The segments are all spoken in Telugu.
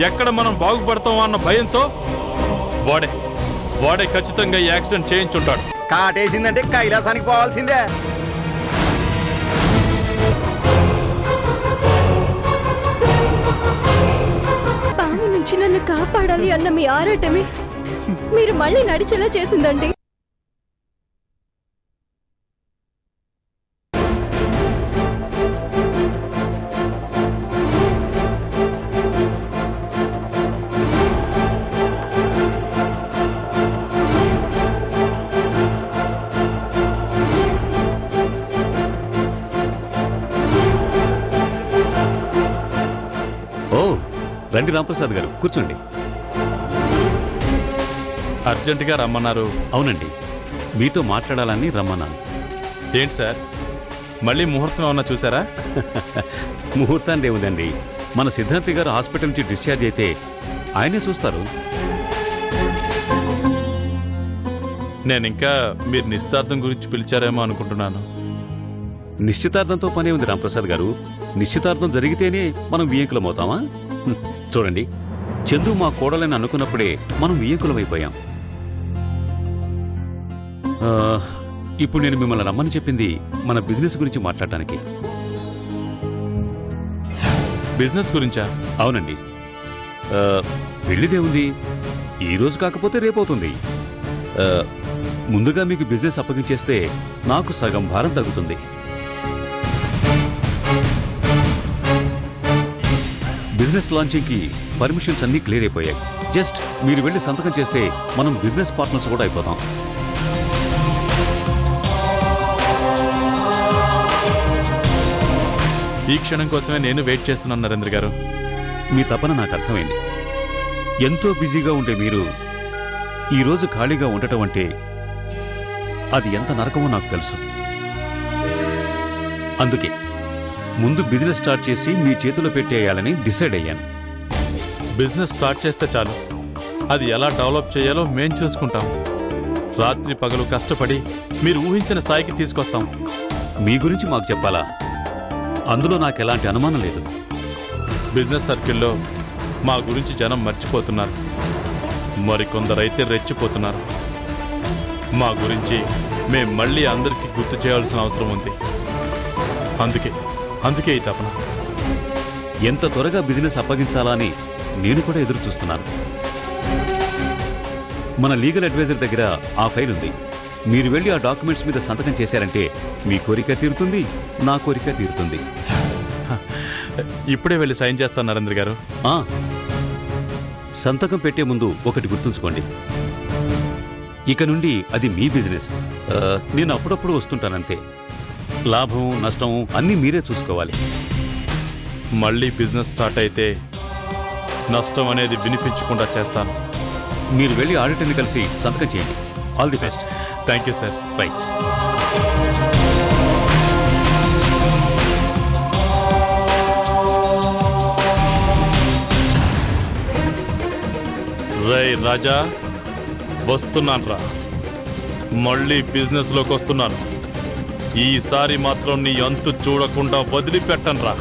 ఎక్కడ మనం బాగుపడతాం అన్న భయంతో వాడే ఖచ్చితంగా ఈ యాక్సిడెంట్ చేయించుంటాడు. కాటేసిందంటే కైలాసానికి పోవాల్సిందే. పాము నుంచి నన్ను కాపాడాలి అన్న మీ ఆరాటమే మీరు మళ్ళీ నడిచేలా చేసిందండి. రండి రాంప్రసాద్ గారు, కూర్చోండి. అర్జెంటుగా రమ్మన్నారు. అవునండి, మీతో మాట్లాడాలని రమ్మన్నాను. ఏంటి సార్, మళ్ళీ ముహూర్తం ఏమన్నా చూసారా? ముహూర్తాన్ని ఏముందండి, మన సిద్ధాంతి గారు హాస్పిటల్ నుంచి డిశ్చార్జ్ అయితే ఆయనే చూస్తారు. నేనింకా మీరు నిశ్చితార్థం గురించి పిలిచారేమో అనుకుంటున్నాను. నిశ్చితార్థంతో పనే ఉంది రాంప్రసాద్ గారు. నిశ్చితార్థం జరిగితేనే మనం వియ్యంకులమవుతామా? చూడండి, చందు మా కోడలని అనుకున్నప్పుడే మనం వియ్యంకులమైపోయాం. ఇప్పుడు నేను మిమ్మల్ని రమ్మని చెప్పింది మన బిజినెస్ గురించి మాట్లాడటానికి. బిజినెస్ గురించా? అవునండి. పెళ్లిదేముంది, ఈరోజు కాకపోతే రేపవుతుంది. ముందుగా మీకు బిజినెస్ అప్పగించేస్తే నాకు సగం భారం తగ్గుతుంది. బిజినెస్ లాంచింగ్కి పర్మిషన్స్ అన్నీ క్లియర్ అయిపోయాయి. జస్ట్ మీరు వెళ్ళి సంతకం చేస్తే మనం బిజినెస్ పార్ట్నర్స్ కూడా అయిపోతాం. ఈ క్షణం కోసమే నేను వెయిట్ చేస్తున్నాను నరేంద్ర గారు. మీ తపన నాకు అర్థమైంది. ఎంతో బిజీగా ఉండే మీరు ఈరోజు ఖాళీగా ఉండటం అంటే అది ఎంత నరకమో నాకు తెలుసు. అందుకే ముందు బిజినెస్ స్టార్ట్ చేసి మీ చేతిలో పెట్టేయాలని డిసైడ్ అయ్యాను. బిజినెస్ స్టార్ట్ చేస్తే చాలు, అది ఎలా డెవలప్ చేయాలో మేం చూసుకుంటాం. రాత్రి పగలు కష్టపడి మీరు ఊహించిన స్థాయికి తీసుకొస్తాం. మీ గురించి మాకు చెప్పాలా? అందులో నాకు ఎలాంటి అనుమానం లేదు. బిజినెస్ సర్కిల్లో మా గురించి జనం మర్చిపోతున్నారు, మరికొందరైతే రెచ్చిపోతున్నారు. మా గురించి మేం మళ్ళీ అందరికీ గుర్తు చేయాల్సిన అవసరం ఉంది. అందుకే ఈ తపన. ఎంత త్వరగా బిజినెస్ అప్పగించాలా అని నేను కూడా ఎదురు చూస్తున్నాను. మన లీగల్ అడ్వైజర్ దగ్గర ఆ ఫైల్ ఉంది. మీరు వెళ్ళి ఆ డాక్యుమెంట్స్ మీద సంతకం చేశారంటే మీ కోరిక తీరుతుంది, నా కోరిక తీరుతుంది. ఇప్పుడే వెళ్ళి సైన్ చేస్తాను నరేంద్ర గారు. సంతకం పెట్టే ముందు ఒకటి గుర్తుంచుకోండి, ఇక నుండి అది మీ బిజినెస్. నేను అప్పుడప్పుడు వస్తుంటానంతే. లాభం నష్టం అన్నీ మీరే చూసుకోవాలి. మళ్ళీ బిజినెస్ స్టార్ట్ అయితే నష్టం అనేది వినిపించకుండా చేస్తాను. మీరు వెళ్ళి ఆడిటర్ని కలిసి సంతకం చేయండి. All the best. Thank you sir. Right. రేయ్ రాజా, వస్తున్నాను రా. మళ్ళీ బిజినెస్ లోకి వస్తున్నాను. ఈసారి మాత్రం నీ అంతు చూడకుండా వదిలిపెట్టను రా.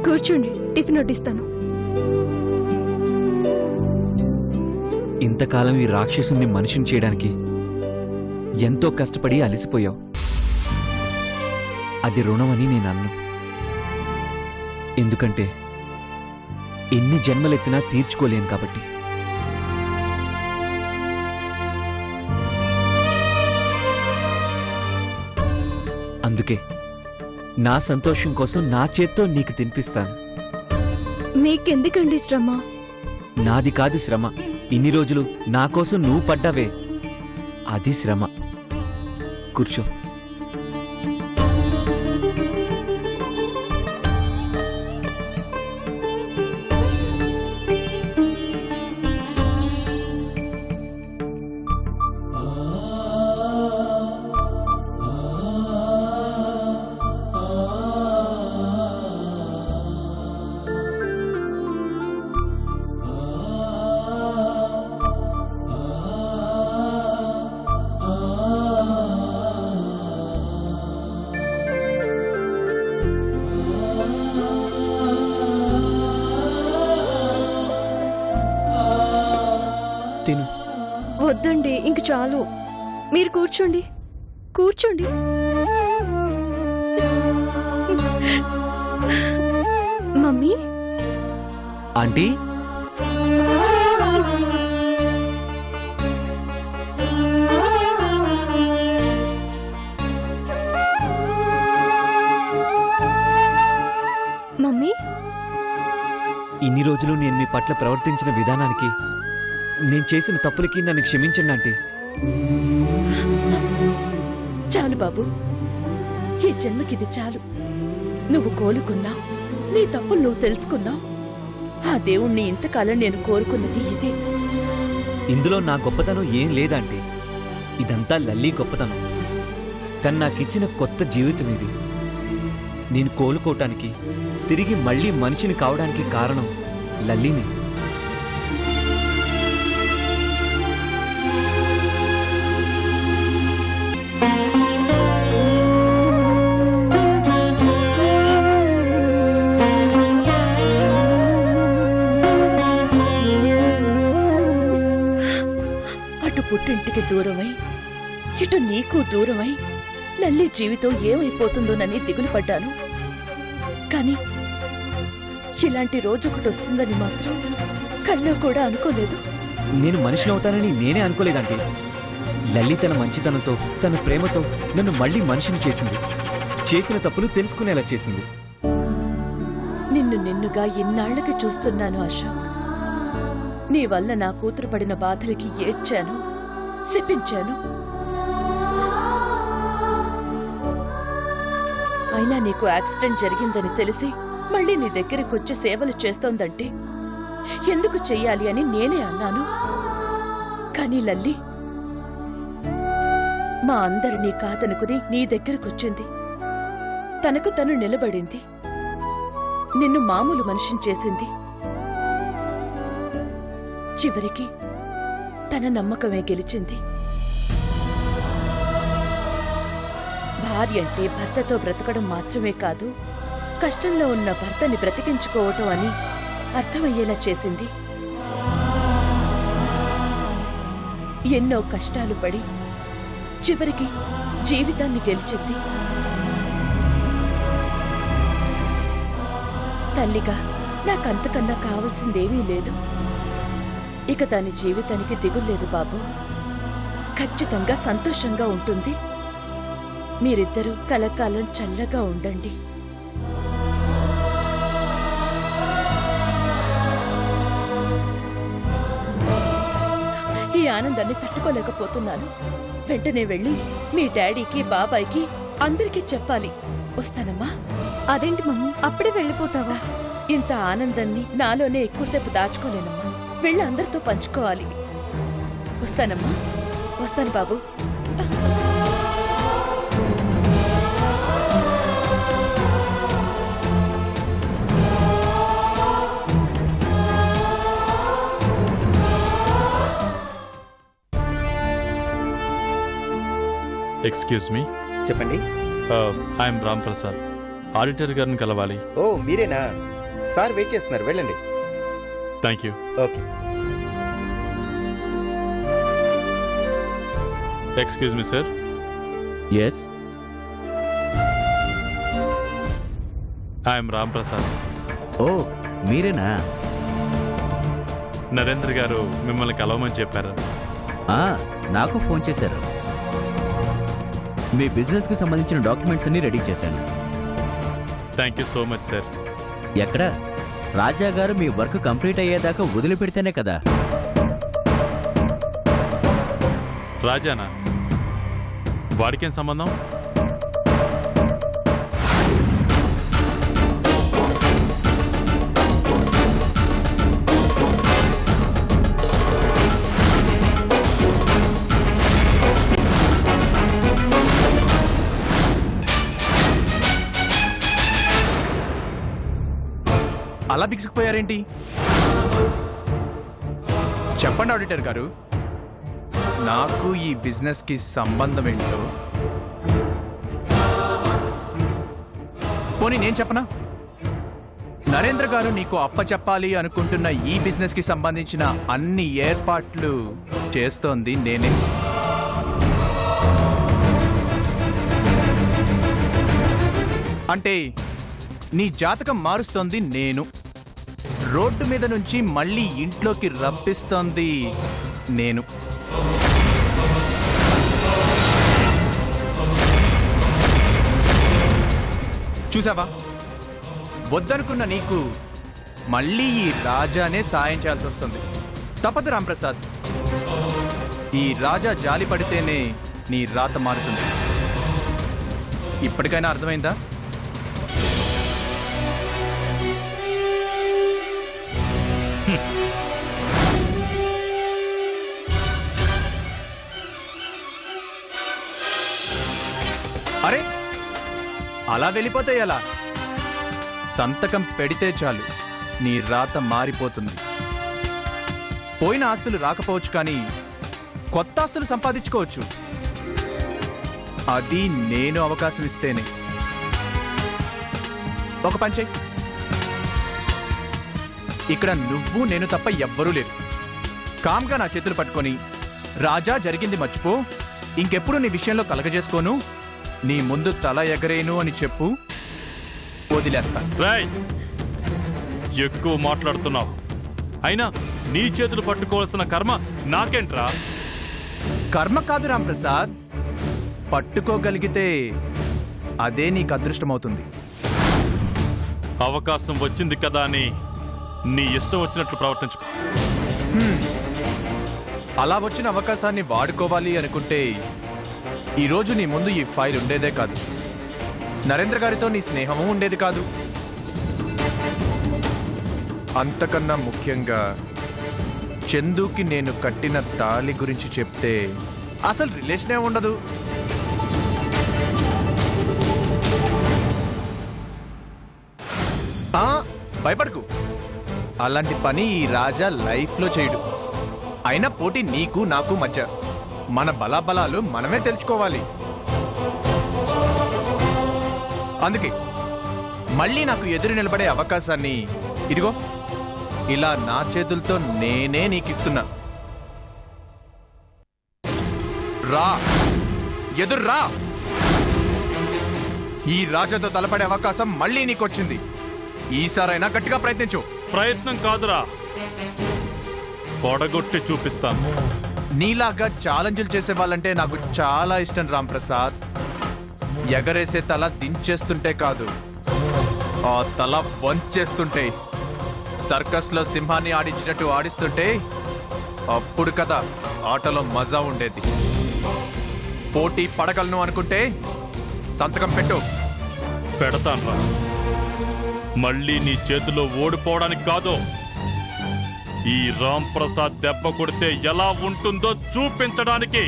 కూర్చోండి, టిఫిన్ వడ్డిస్తాను. ఇంతకాలం ఈ రాక్షసుని మనిషిని చేయడానికి ఎంతో కష్టపడి అలసిపోయావు. అది రుణమని నేను అన్ను. ఎందుకంటే ఎన్ని జన్మలెత్తినా తీర్చుకోలేను కాబట్టి. అందుకే నా సంతోషం కోసం నా చేత్తో నీకు తినిపిస్తాను. మీకెందుకండి శ్రమ? నాది కాదు శ్రమ. ఇన్ని రోజులు నా కోసం నువ్వు పడ్డావే, అది శ్రమ. కూర్చో. తిను. వద్దండి, ఇంక చాలు. మీరు కూర్చోండి, కూర్చోండి. మమ్మీ, ఆంటీ, మమ్మీ, ఇన్ని రోజులు నేను మీ పట్ల ప్రవర్తించిన విధానానికి, నేను చేసిన తప్పులకి నన్ను క్షమించండి ఆంటీ. చాలు బాబు, ఈ జన్మకిది చాలు. నువ్వు కోలుకున్నావు, నీ తప్పులు నువ్వు తెలుసుకున్నావు. ఆ దేవుణ్ణి ఇంతకాలం నేను కోరుకున్నది ఇదే. ఇందులో నా గొప్పతనం ఏం లేదంటే ఇదంతా లల్లీ గొప్పతనం. తను నాకిచ్చిన కొత్త జీవితం ఇది. నేను కోలుకోవటానికి, తిరిగి మళ్ళీ మనిషిని కావడానికి కారణం లల్లీని. అటు పుట్టింటికి దూరమై, ఇటు నీకు దూరమై లల్లి జీవితం ఏమైపోతుందోనని దిగులు పడ్డాను. కానీ ఇలాంటి రోజు ఒకటి వస్తుందని మాత్రం కల్లో కూడా అనుకోలేదు. నేను మనిషిని అవుతానని నేనే అనుకోలేదంటే లల్లి తన మంచితనంతో, తన ప్రేమతో నన్ను మళ్ళీ మనిషిని చేసింది. చేసిన తప్పులు తెలుసుకునేలా చేసింది. నిన్ను నిన్నుగా ఇన్నాళ్లకి చూస్తున్నాను అశోక్. నీ వల్ల నా కూతురు పడిన బాధలకి ఏడ్చాను, శపించాను. అయినా నీకు యాక్సిడెంట్ జరిగిందని తెలిసి మళ్ళీ నీ దగ్గరికి వచ్చి సేవలు చేస్తోందంటే ఎందుకు చెయ్యాలి అని నేనే అన్నాను. కానీ లల్లి మా అందరినీ కాదనుకుని నీ దగ్గరకొచ్చింది. తనకు తను నిలబడింది. నిన్ను మామూలు మనిషిని చేసింది. చివరికి తన నమ్మకమే గెలిచింది. భార్య అంటే భర్తతో బ్రతకడం మాత్రమే కాదు, కష్టంలో ఉన్న భర్తని బ్రతికించుకోవటం అని అర్థమయ్యేలా చేసింది. ఎన్నో కష్టాలు పడి చివరికి జీవితాన్ని గెలిచింది. తల్లిగా నాకంతకన్నా కావాల్సిందేమీ లేదు. ఇక దాని జీవితానికి దిగుల్లేదు బాబు. ఖచ్చితంగా సంతోషంగా ఉంటుంది. మీరిద్దరూ కలకాలం చల్లగా ఉండండి. ఈ ఆనందాన్ని తట్టుకోలేకపోతున్నాను. వెంటనే వెళ్ళి మీ డాడీకి, బాబాయ్కి అందరికీ చెప్పాలి. వస్తానమ్మా. అదేంటి మమ్మీ, అప్పుడే వెళ్ళిపోతావా? ఇంత ఆనందాన్ని నాలోనే ఎక్కువసేపు దాచుకోలేనమ్మా. వెళ్ళి అందరితో పంచుకోవాలి. వస్తానమ్మా. వస్తాను బాబు. Excuse me. చెప్పండి. ఐఎమ్ రామ్ ప్రసాద్. ఆడిటర్ గారిని కలవాలి. ఓ మీరేనా? సార్ వెయిట్ చేస్తున్నారు, వెళ్ళండి. Thank you. Okay. Excuse me sir. Yes, I'm Ram Prasad. ఓ మీరేనా? నరేంద్ర గారు మిమ్మల్ని కలవమని చెప్పారు. నాకు ఫోన్ చేశారు. మీ బిజినెస్ కి సంబంధించిన డాక్యుమెంట్స్ అన్ని రెడీ చేశాను. Thank you so much sir. ఎక్కడ? రాజా గారు మీ వర్క్ కంప్లీట్ అయ్యేదాకా వదిలిపెడితేనే కదా. రాజానా? వాడికేం సంబంధం? అలా బిగుసుకుపోయారేంటి? చెప్పండి ఆడిటర్ గారు, నాకు ఈ బిజినెస్ కి సంబంధం ఏంటో. పోనీ నేను చెప్పనా? నరేంద్ర గారు నీకు అప్పచెప్పాలి అనుకుంటున్న ఈ బిజినెస్ కి సంబంధించిన అన్ని ఏర్పాట్లు చేస్తోంది నేనే. అంటే నీ జాతకం మారుస్తోంది నేను, రోడ్డు మీద నుంచి మళ్ళీ ఇంట్లోకి రప్పిస్తోంది నేను. చూసావా, వద్దనుకున్న నీకు మళ్ళీ ఈ రాజానే సాయం చేయాల్సి వస్తుంది. తప్పదు రాంప్రసాద్, ఈ రాజా జాలి పడితేనే నీ రాత మారుతుంది. ఇప్పటికైనా అర్థమైందా? అరే, అలా వెళ్ళిపోతే ఎలా? సంతకం పెడితే చాలు నీ రాత మారిపోతుంది. పోయిన ఆస్తులు రాకపోవచ్చు, కానీ కొత్త ఆస్తులు సంపాదించుకోవచ్చు. అది నేను అవకాశం ఇస్తేనే. ఒక పని చెయ్, ఇక్కడ నువ్వు నేను తప్ప ఎవ్వరూ లేరు. కామ్గా నా చేతులు పట్టుకొని, రాజా జరిగింది మర్చిపో, ఇంకెప్పుడు నీ విషయంలో కలగజేసుకోను, నీ ముందు తల ఎగరేను అని చెప్పు, వదిలేస్తా. రేయ్, ఎక్కువ మాట్లాడుతున్నావు. అయినా నీ చేతులు పట్టుకోవాల్సిన కర్మ నాకేంట్రా? కర్మ కాదు రాంప్రసాద్, పట్టుకోగలిగితే అదే నీకు అదృష్టమవుతుంది. అవకాశం వచ్చింది కదా అని నీ ఇష్టం వచ్చినట్లు ప్రవర్తించుకో. అలా వచ్చిన అవకాశాన్ని వాడుకోవాలి అనుకుంటే ఈరోజు నీ ముందు ఈ ఫైల్ ఉండేదే కాదు, నరేంద్ర గారితో నీ స్నేహము ఉండేది కాదు. అంతకన్నా ముఖ్యంగా చందుకి నేను కట్టిన తాళి గురించి చెప్తే అసలు రిలేషనే ఉండదు. భయపడకు, అలాంటి పని ఈ రాజా లైఫ్లో చేయడు. అయినా పోటీ నీకు నాకు మధ్య, మన బలాబలాలు మనమే తెలుసుకోవాలి. అందుకే మళ్ళీ నాకు ఎదురు నిలబడే అవకాశాన్ని ఇదిగో ఇలా నా చేతులతో నేనే నీకిస్తున్నా. రా, ఎదురు రా. ఈ రాజాతో తలపడే అవకాశం మళ్ళీ నీకొచ్చింది. ఈసారైనా గట్టిగా ప్రయత్నించు. ప్రయత్నం కాదురా, పొడగొట్టి చూపిస్తాను. నీలాగా ఛాలెంజ్లు చేసే వాళ్ళంటే నాకు చాలా ఇష్టం రాంప్రసాద్. ఎగరేసే తల దించేస్తుంటే కాదు, ఆ తల వంచేస్తుంటే, సర్కస్లో సింహాన్ని ఆడించినట్టు ఆడిస్తుంటే, అప్పుడు కదా ఆటలో మజా ఉండేది. పోటీ పడగలను అనుకుంటే సంతకం పెట్టు. పెడతాన్రా. మళ్ళీ నీ చేతిలో ఓడిపోవడానికి కాదు, ఈ రామ్ ప్రసాద్ దెబ్బ కొడితే ఎలా ఉంటుందో చూపించడానికి.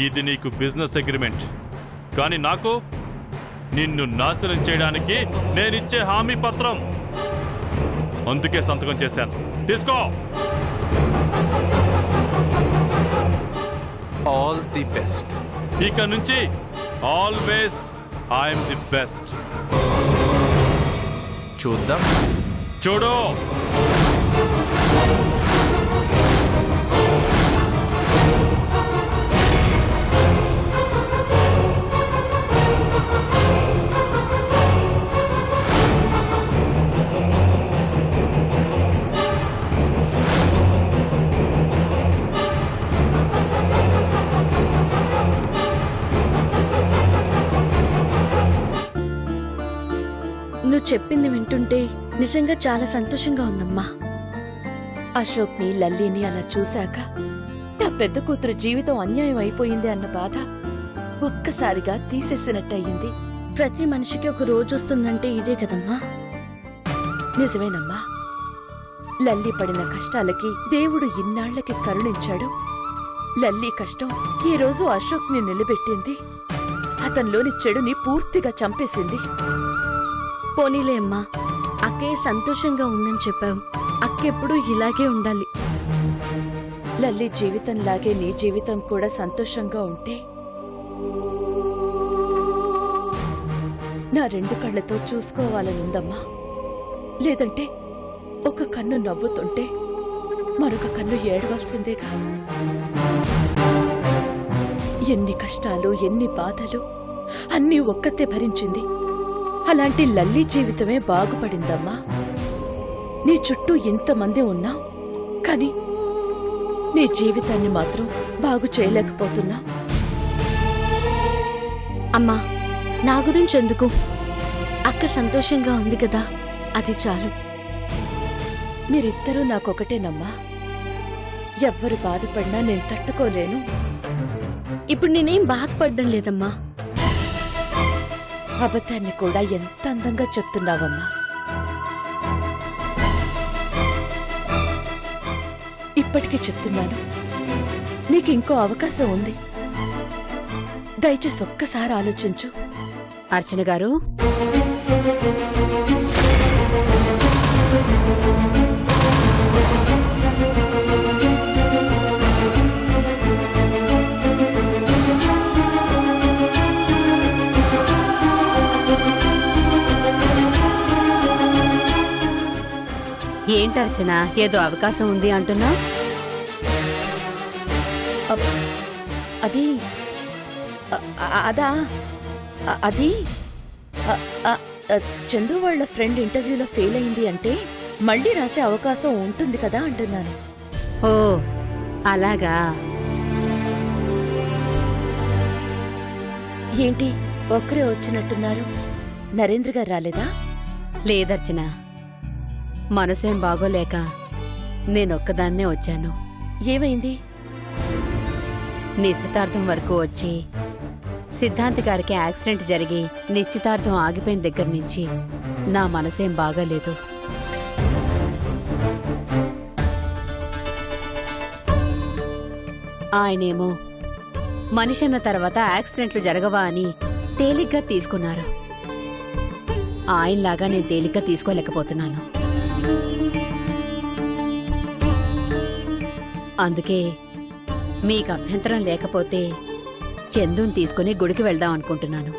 ఇది నీకు బిజినెస్ అగ్రిమెంట్, కానీ నాకు నిన్ను నాశనం చేయడానికి నేనిచ్చే హామీ పత్రం. అందుకే సంతకం చేశాను. తీసుకో. All the best. ఇక నుంచి ఆల్వేస్ ఐఎమ్ ది బెస్ట్. చూద్దాం. చూడు. నువ్వు చెప్పింది వింటుంటే నిజంగా చాలా సంతోషంగా ఉందమ్మా. అశోక్ని లల్లీని అలా చూశాక నా పెద్ద కూతురు జీవితం అన్యాయం అయిపోయింది అన్న బాధ ఒక్కసారిగా తీసేసినట్టయింది. ప్రతి మనిషికి ఒక రోజు వస్తుందంటే ఇదే కదమ్మా. నిజమేనమ్మా, లల్లి పడిన కష్టాలకి దేవుడు ఇన్నాళ్లకి కరుణించాడు. లల్లి కష్టం ఈ రోజు అశోక్ని నిలబెట్టింది. అతనిలోని చెడుని పూర్తిగా చంపేసింది. పోనీలే అమ్మా, అక్కే సంతోషంగా ఉందని చెప్పావు. అక్కెప్పుడు ఇలాగే ఉండాలి. లల్లి జీవితంలాగే నీ జీవితం కూడా సంతోషంగా ఉంటే నా 2 కళ్ళతో చూసుకోవాలనుందమ్మా. లేదంటే ఒక కన్ను నవ్వుతుంటే మరొక కన్ను ఏడవలసిందేగా. ఎన్ని కష్టాలు, ఎన్ని బాధలు అన్నీ ఒక్కతే భరించింది. అలాంటి లల్లి జీవితమే బాగుపడిందమ్మా. నీ చుట్టూ ఎంతమంది ఉన్నా కానీ నీ జీవితాన్ని మాత్రం బాగు చేయలేకపోతున్నా. అమ్మా, నా గురించి ఎందుకు? అక్క సంతోషంగా ఉంది కదా, అది చాలు. మీరిద్దరూ నాకొకటేనమ్మా. ఎవ్వరు బాధపడినా నేను తట్టుకోలేను. ఇప్పుడు నేనేం బాధపడ్డం లేదమ్మా. అబద్ధాన్ని కూడా ఎంత అందంగా చెప్తున్నావమ్మా. ఇప్పటికీ చెప్తున్నాను, నీకింకో అవకాశం ఉంది. దయచేసి ఒక్కసారి ఆలోచించు. అర్చన గారు, ఏంటర్చన ఏదో అవకాశం ఉంది అంటున్నా? అది అదా అది చందు వాళ్ళ ఫ్రెండ్ ఇంటర్వ్యూలో ఫెయిల్ అయింది అంటే మళ్ళీ రాసే అవకాశం ఉంటుంది కదా అంటున్నాను. ఓ అలాగా. ఏంటి ఒక్కరే వచ్చినట్టున్నారు? నరేంద్ర గారు రాలేదా? లేదర్చన, మనసేం బాగోలేక నేనొక్కదాన్నే వచ్చాను. ఏమైంది? నిశ్చితార్థం వరకు వచ్చి సిద్ధాంత్ గారికి యాక్సిడెంట్ జరిగి నిశ్చితార్థం ఆగిపోయిన దగ్గర నుంచి నా మనసేం బాగాలేదు. ఆయనేమో మనిషన్న తర్వాత యాక్సిడెంట్లు జరగవా అని తేలిగ్గా తీసుకున్నారు. ఆయనలాగా నేను తేలిగ్గా తీసుకోలేకపోతున్నాను. అందుకే మీకు అభ్యంతరం లేకపోతే చందుని తీసుకుని గుడికి వెళ్దాం అనుకుంటున్నాను.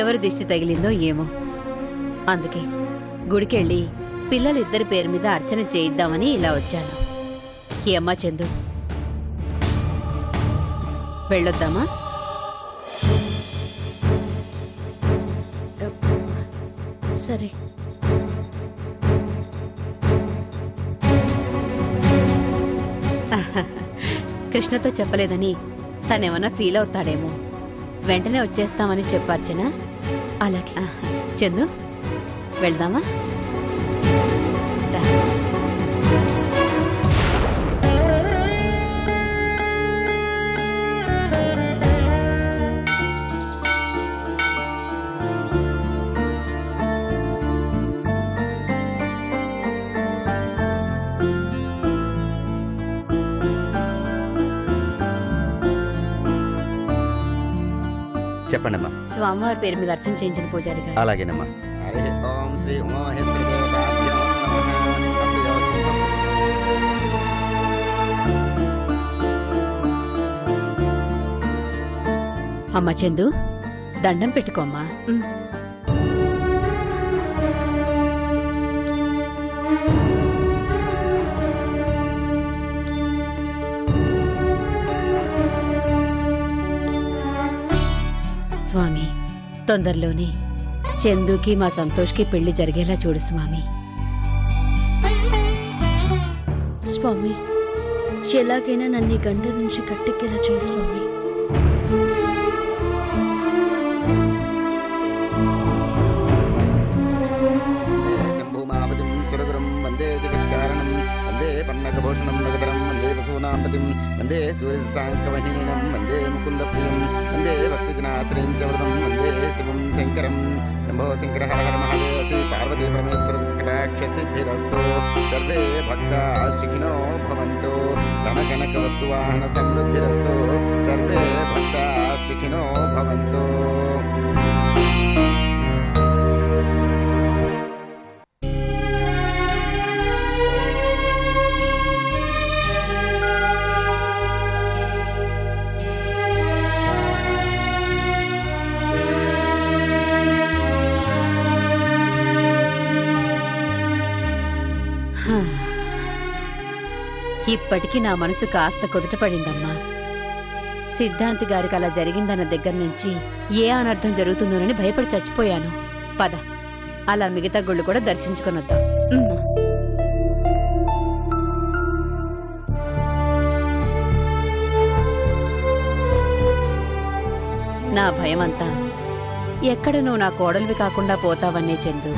ఎవరి దిష్టి తగిలిందో ఏమో, అందుకే గుడికెళ్ళి పిల్లలిద్దరి పేరు మీద అర్చన చేయిద్దామని ఇలా వచ్చాను. ఏమ్మా చందు, వెళ్ళొద్దామా? సరే. కృష్ణతో చెప్పలేదని తనేమన్నా ఫీల్ అవుతాడేమో. వెంటనే వచ్చేస్తామని చెప్పార్చనా? అలాగే. చందు, వెళ్దామా? చెప్పండమ్మా. స్వామివారి పేరు మీద అర్చన చేయించిన పూజారి గారు. అలాగేనమ్మా. అమ్మ చందు, దండం పెట్టుకోమ్మా. స్వామి, తొందరలోనే చందుకి మా సంతోష్కి పెళ్లి జరిగేలా చూడు స్వామి. స్వామి ఎలాగైనా నన్ను ఈ గంట నుంచి కట్టెక్కేలా చేయి స్వామి. శంభూమాపతిం సురగురం వందే జగత్కారణం వందే పన్నగభూషణం నగదరం వందే వసూనాంపతిం వందే సూర్యశాంకవహినం వందే ముకుందప్రియం వందే భక్తిజనాశ్రయం చ వరదం వందే శివం శంకరం. శంభో శంకర హర హర మహాదేవ శ్రీ పార్వతీ పరమేశ్వర కటాక్ష సిద్ధిరస్తు. సర్వే భక్తా సుఖినో భవంతు. ధన కనక వస్తువాహన సమృద్ధిరస్తు. సర్వే భక్తా సుఖినో భవంతు. ఇప్పటికీ నా మనసు కాస్త కుదుటపడిందమ్మా. సిద్ధాంతి గారికి అలా జరిగిందన్న దగ్గర నుంచి ఏ అనర్థం జరుగుతుందోనని భయపడి చచ్చిపోయాను. పద, అలా మిగతా గుళ్ళు కూడా దర్శించుకొనొద్దాం. నా భయమంతా ఎక్కడ నువ్వు నా కోడలివి కాకుండా పోతావనే చందు.